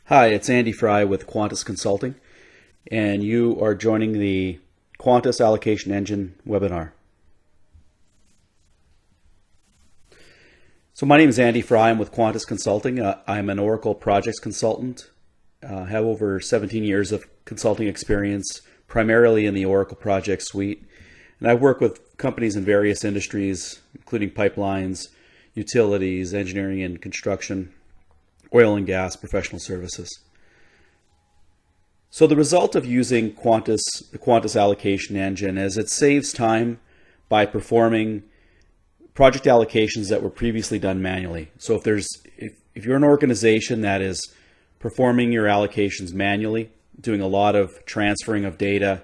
Hi, it's Andy Fry with Quantas Consulting, and you are joining the Quantas Allocation Engine webinar. So my name is Andy Fry. I'm with Quantas Consulting. I'm an Oracle Projects consultant. Have over 17 years of consulting experience, primarily in the Oracle Project Suite. And I work with companies in various industries, including pipelines, utilities, engineering and construction, oil and gas, professional services. So the result of using the Quantas allocation engine is it saves time by performing project allocations that were previously done manually. So if you're an organization that is performing your allocations manually, doing a lot of transferring of data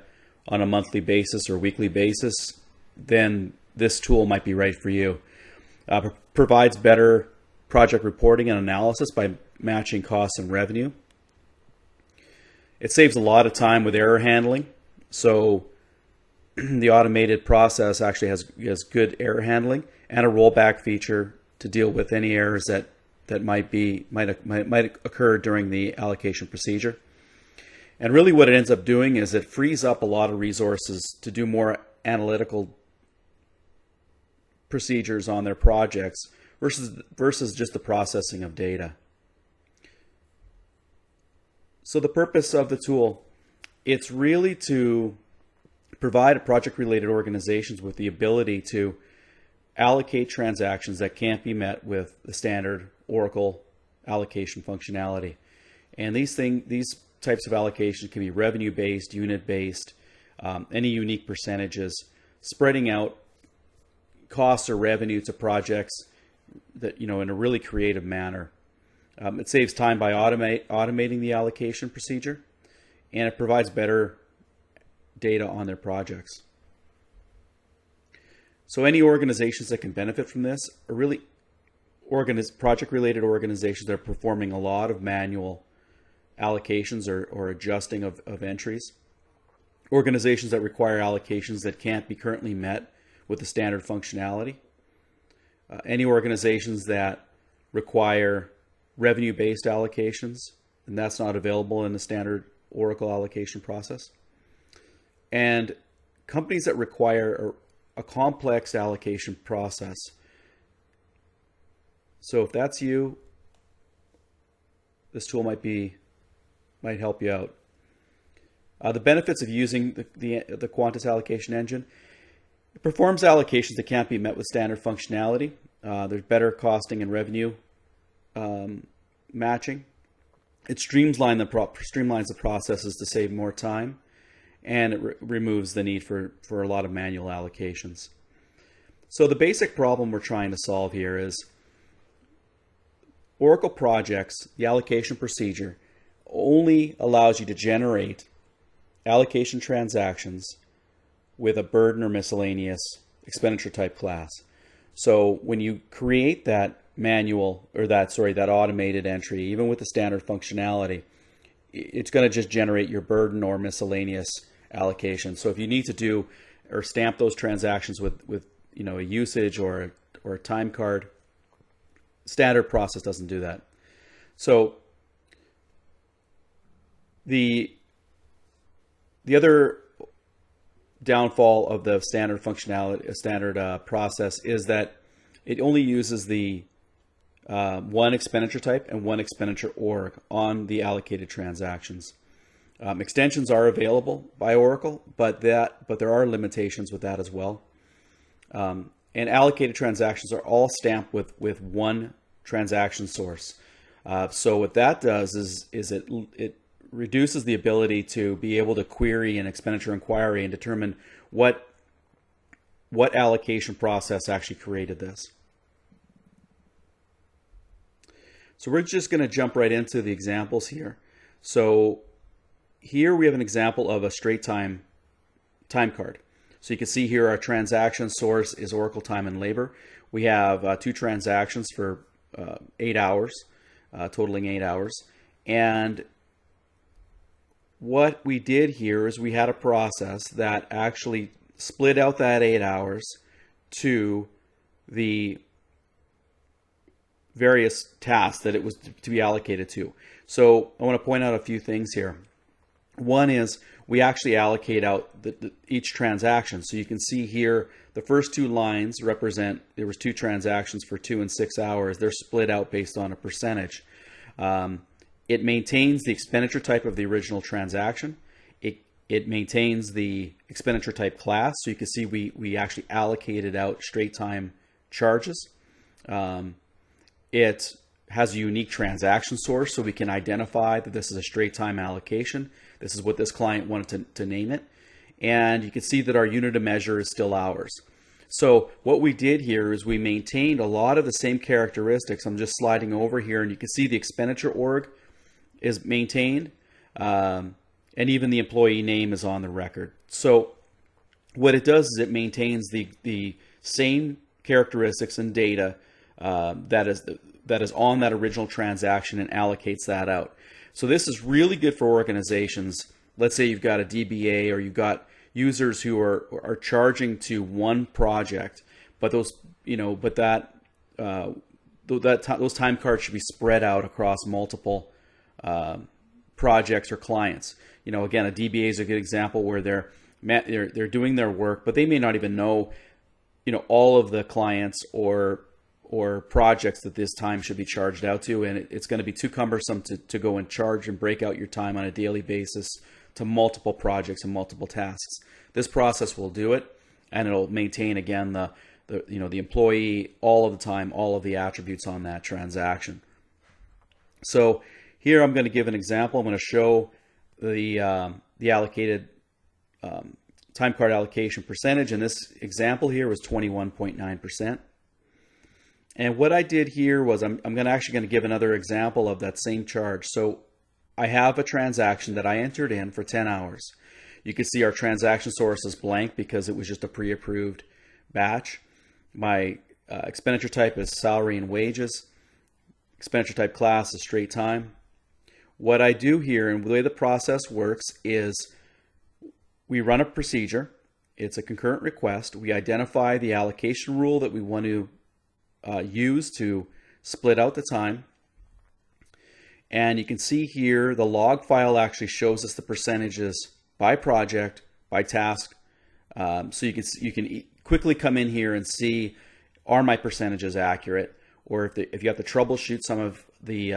on a monthly basis or weekly basis, then this tool might be right for you. Provides better project reporting and analysis by matching costs and revenue. It saves a lot of time with error handling. So the automated process actually has good error handling and a rollback feature to deal with any errors that might occur during the allocation procedure. And really what it ends up doing is it frees up a lot of resources to do more analytical procedures on their projects versus just the processing of data. So the purpose of the tool, it's really to provide project-related organizations with the ability to allocate transactions that can't be met with the standard Oracle allocation functionality. And these types of allocations can be revenue-based, unit-based, any unique percentages, spreading out costs or revenue to projects that, in a really creative manner. It saves time by automating the allocation procedure, and it provides better data on their projects. So any organizations that can benefit from this are really project-related organizations that are performing a lot of manual allocations or adjusting of entries. Organizations that require allocations that can't be currently met with the standard functionality. Any organizations that require revenue-based allocations, and that's not available in the standard Oracle allocation process. And companies that require a complex allocation process. So if that's you, this tool might help you out. The benefits of using the Quantas allocation engine: it performs allocations that can't be met with standard functionality. There's better costing and revenue matching. It streamlines the processes to save more time, and it removes the need for a lot of manual allocations. So the basic problem we're trying to solve here is Oracle Projects, the allocation procedure, only allows you to generate allocation transactions with a burden or miscellaneous expenditure type class. So when you create that that automated entry, even with the standard functionality, it's going to just generate your burden or miscellaneous allocation. So if you need to do or stamp those transactions with a usage or a time card, standard process doesn't do that. So the other downfall of the standard process is that it only uses the one expenditure type and one expenditure org on the allocated transactions. Extensions are available by Oracle, but there are limitations with that as well. And allocated transactions are all stamped with one transaction source. So what that does is it reduces the ability to be able to query an expenditure inquiry and determine what allocation process actually created this. So we're just going to jump right into the examples here. So here we have an example of a straight time card. So you can see here our transaction source is Oracle Time and Labor. We have two transactions for 8 hours, totaling 8 hours. And what we did here is we had a process that actually split out that 8 hours to the various tasks that it was to be allocated to. So I want to point out a few things here. One is we actually allocate out each transaction. So you can see here the first two lines represent, there was 2 transactions for 2 and 6 hours. They're split out based on a percentage. It maintains the expenditure type of the original transaction. It maintains the expenditure type class. So you can see we actually allocated out straight time charges. It has a unique transaction source, so we can identify that this is a straight time allocation. This is what this client wanted to name it. And you can see that our unit of measure is still hours. So what we did here is we maintained a lot of the same characteristics. I'm just sliding over here, and you can see the expenditure org is maintained, and even the employee name is on the record. So what it does is it maintains the same characteristics and data that is on that original transaction and allocates that out. So this is really good for organizations. Let's say you've got a DBA, or you've got users who are charging to one project, but those those time cards should be spread out across multiple projects or clients. Again, a DBA is a good example where they're doing their work, but they may not even know all of the clients or projects that this time should be charged out to, and it's going to be too cumbersome to go and charge and break out your time on a daily basis to multiple projects and multiple tasks. This process will do it, and it'll maintain, again, the employee all of the time, all of the attributes on that transaction. So here I'm going to give an example. I'm going to show the allocated time card allocation percentage, and this example here was 21.9%. And what I did here was I'm actually going to give another example of that same charge. So I have a transaction that I entered in for 10 hours. You can see our transaction source is blank because it was just a pre-approved batch. My expenditure type is salary and wages. Expenditure type class is straight time. What I do here, and the way the process works, is we run a procedure. It's a concurrent request. We identify the allocation rule that we want to use to split out the time. And you can see here the log file actually shows us the percentages by project, by task. So you can quickly come in here and see, are my percentages accurate? Or if you have to troubleshoot some of the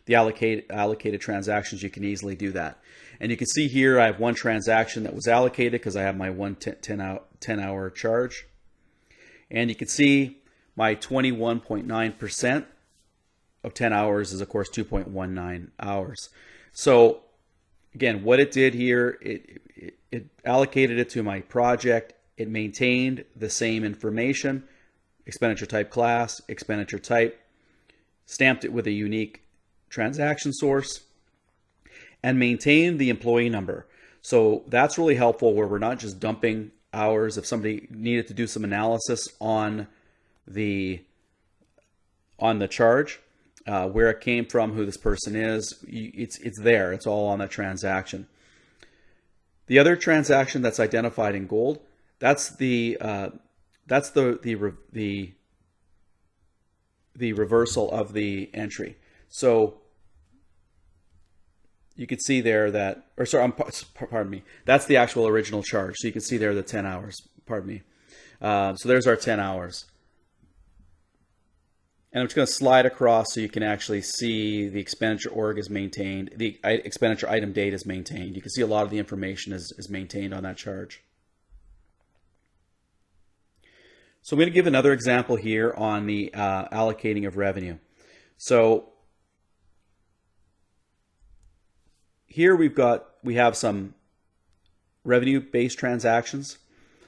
allocated transactions, you can easily do that. And you can see here I have one transaction that was allocated because I have my 10-hour charge. And you can see my 21.9% of 10 hours is, of course, 2.19 hours. So again, what it did here, it allocated it to my project. It maintained the same information, expenditure type class, expenditure type, stamped it with a unique transaction source, and maintained the employee number. So that's really helpful, where we're not just dumping hours. If somebody needed to do some analysis on the charge, where it came from, who this person is, it's there. It's all on that transaction. The other transaction that's identified in gold, that's the reversal of the entry. So you can see there that, or sorry, pardon me, that's the actual original charge. So you can see there the 10 hours, pardon me. So there's our 10 hours. And I'm just going to slide across so you can actually see the expenditure org is maintained. The expenditure item date is maintained. You can see a lot of the information is maintained on that charge. So I'm going to give another example here on the allocating of revenue. So here we have some revenue-based transactions.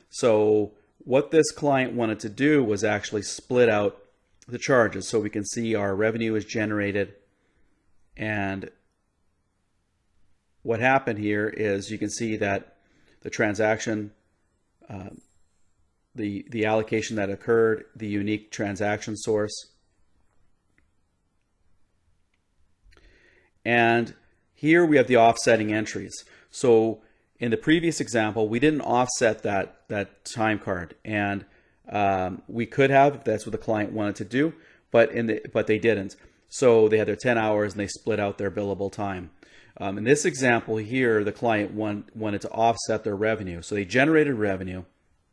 So what this client wanted to do was actually split out the charges, so we can see our revenue is generated, and what happened here is you can see that the transaction, the allocation that occurred, the unique transaction source, and here we have the offsetting entries. So in the previous example, we didn't offset that time card, and we could have, if that's what the client wanted to do, but they didn't. So they had their 10 hours and they split out their billable time. In this example here, the client wanted to offset their revenue. So they generated revenue,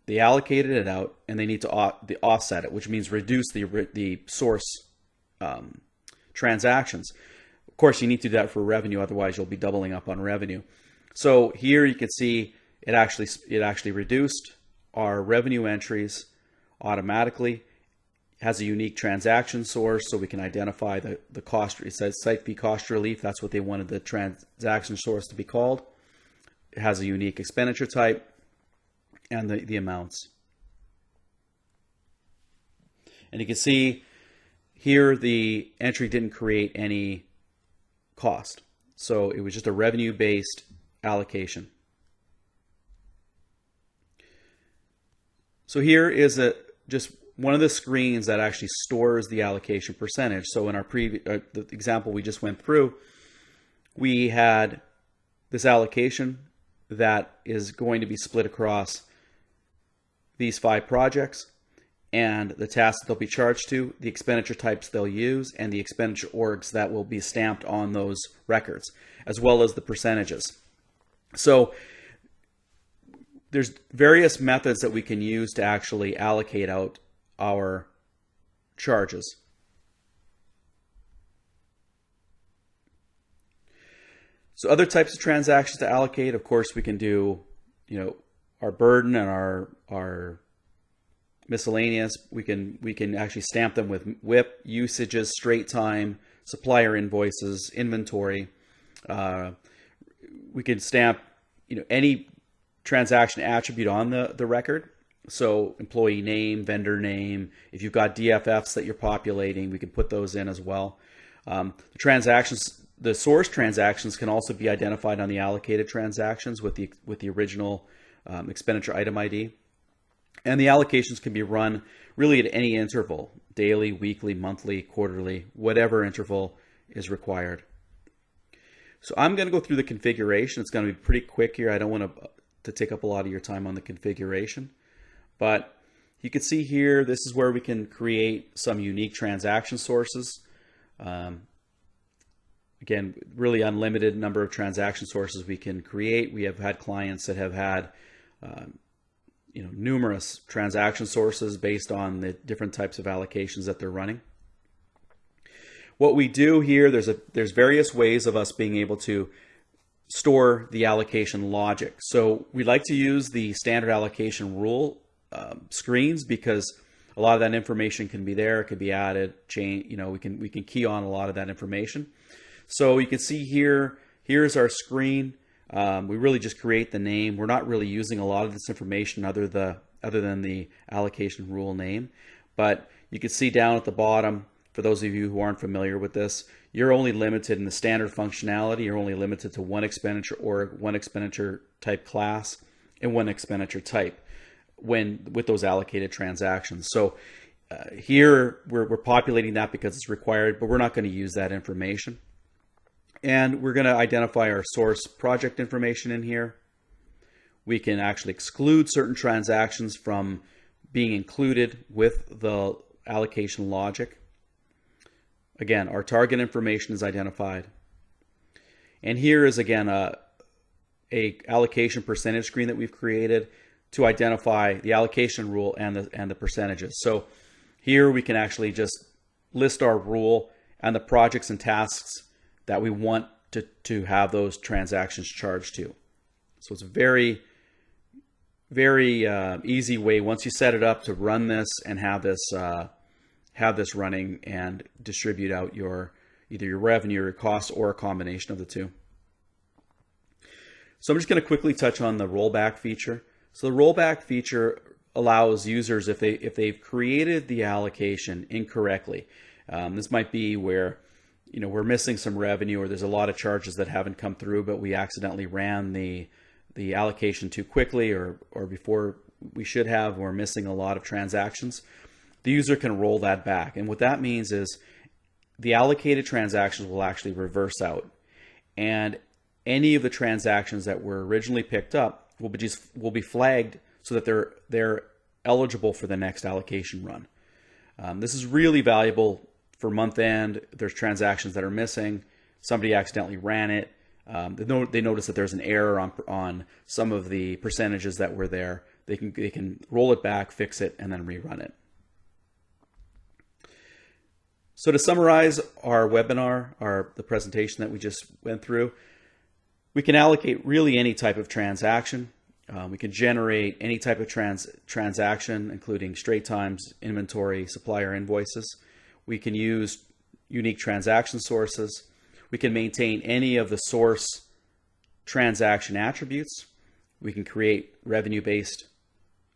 they allocated it out, and they need to offset it, which means reduce the source transactions. Of course, you need to do that for revenue, otherwise you'll be doubling up on revenue. So here you can see it actually reduced our revenue entries automatically. Has a unique transaction source, so we can identify the cost. It says site fee cost relief. That's what they wanted the transaction source to be called. It has a unique expenditure type and the amounts. And you can see here the entry didn't create any cost. So it was just a revenue-based allocation. So here is just one of the screens that actually stores the allocation percentage. So in our the example we just went through, we had this allocation that is going to be split across these 5 projects, and the tasks they'll be charged to, the expenditure types they'll use, and the expenditure orgs that will be stamped on those records, as well as the percentages. So there's various methods that we can use to actually allocate out our charges. So other types of transactions to allocate, of course, we can do, our burden and our miscellaneous. We can actually stamp them with WIP, usages, straight time, supplier invoices, inventory. We can stamp, any transaction attribute on the record. So employee name, vendor name. If you've got DFFs that you're populating, we can put those in as well. The source transactions can also be identified on the allocated transactions with the original expenditure item ID. And the allocations can be run really at any interval, daily, weekly, monthly, quarterly, whatever interval is required. So I'm going to go through the configuration. It's going to be pretty quick here. I don't want to take up a lot of your time on the configuration. But you can see here, this is where we can create some unique transaction sources. Again, really unlimited number of transaction sources we can create. We have had clients that have had numerous transaction sources based on the different types of allocations that they're running. What we do here, there's various ways of us being able to store the allocation logic. So we like to use the standard allocation rule screens, because a lot of that information can be there. It can be added, change. We can key on a lot of that information. So you can see here. Here's our screen. We really just create the name. We're not really using a lot of this information other than the allocation rule name. But you can see down at the bottom, for those of you who aren't familiar with this, you're only limited in the standard functionality. You're only limited to one expenditure or one expenditure type class and one expenditure type with those allocated transactions. So here we're populating that because it's required, but we're not going to use that information. And we're going to identify our source project information in here. We can actually exclude certain transactions from being included with the allocation logic. Again, our target information is identified. And here is again a allocation percentage screen that we've created to identify the allocation rule and the percentages. So here we can actually just list our rule and the projects and tasks that we want to have those transactions charged to. So it's a very, very easy way, once you set it up, to run this and have this running and distribute out either your revenue or your costs, or a combination of the two. So I'm just going to quickly touch on the rollback feature. So the rollback feature allows users, if they've created the allocation incorrectly, this might be where we're missing some revenue, or there's a lot of charges that haven't come through, but we accidentally ran the allocation too quickly, or before we should have. We're missing a lot of transactions. The user can roll that back, and what that means is the allocated transactions will actually reverse out, and any of the transactions that were originally picked up will be flagged so that they're eligible for the next allocation run. This is really valuable for month end, there's transactions that are missing. Somebody accidentally ran it. They notice that there's an error on some of the percentages that were there. They can roll it back, fix it, and then rerun it. So to summarize our webinar, the presentation that we just went through, we can allocate really any type of transaction. We can generate any type of transaction, including straight times, inventory, supplier invoices. We can use unique transaction sources. We can maintain any of the source transaction attributes. We can create revenue-based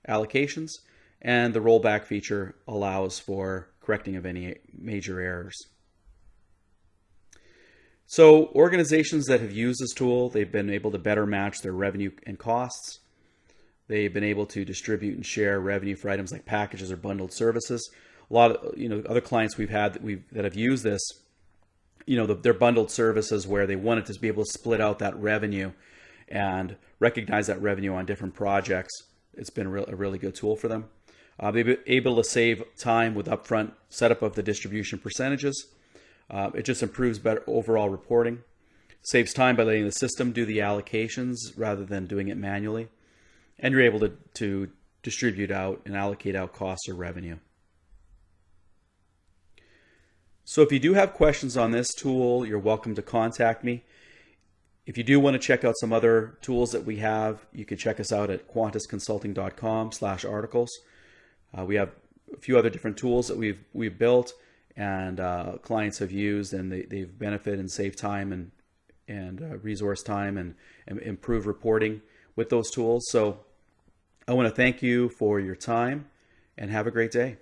allocations, and the rollback feature allows for correcting of any major errors. So organizations that have used this tool, they've been able to better match their revenue and costs. They've been able to distribute and share revenue for items like packages or bundled services. A lot of other clients we've had that have used this, they're bundled services where they wanted to be able to split out that revenue and recognize that revenue on different projects. It's been a really good tool for them. They've been able to save time with upfront setup of the distribution percentages. It just improves better overall reporting. Saves time by letting the system do the allocations rather than doing it manually. And you're able to distribute out and allocate out costs or revenue. So if you do have questions on this tool, you're welcome to contact me. If you do want to check out some other tools that we have, you can check us out at quantasconsulting.com/articles. We have a few other different tools that we've built and clients have used, and they've benefited and saved time and resource time and improve reporting with those tools. So I want to thank you for your time and have a great day.